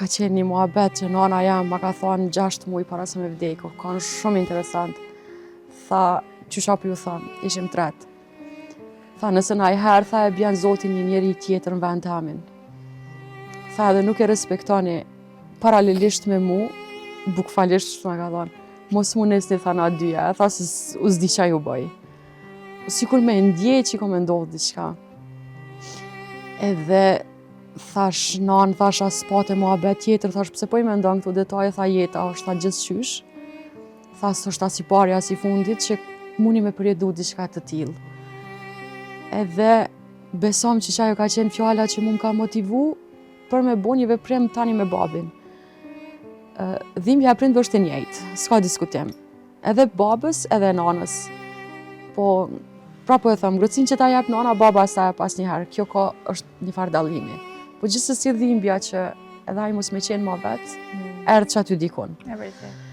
ka qenë një muhabet që nana jam ma ka thonë 6 muaj para se me vdeku. Kanë shumë interesant. Tha, qysha për ju thamë, ishim 3. Tha, nëse na i herë, tha, e bjen Zotin një njeri tjetër në vend të amin. Tha, edhe nuk e respektoni paralelisht me mu, bukfalisht që nga ka thonë, mos mu nesni, tha, na dyja, tha, se u zdi qa ju bëj. Sikur me ndje që i ko me ndodhë diqka. Edhe thash, nan, thash, as pate muhabet tjetër, thash, pse po i me ndonë këtu detaje, tha, jeta, është tha gjithë qysh. Tha, së është as i pari, as i fundit, që muni me përjetu diqka të tillë. Edhe besom që qajo ka qenë fjala që mu më ka motivu për me bo një veprim tani me babin. Dhimbja e prindve është e njëjtë, s'ka diskutim. Edhe babës, edhe nanës. Po, prapo e thëmë, ngrëcin që ta jep nana, baba sa e pas njëherë. Kjo është një farë dallimi. Po gjithsesi dhimbja që edhe ai mos me qenë ma vetë, erdhë që aty dikun.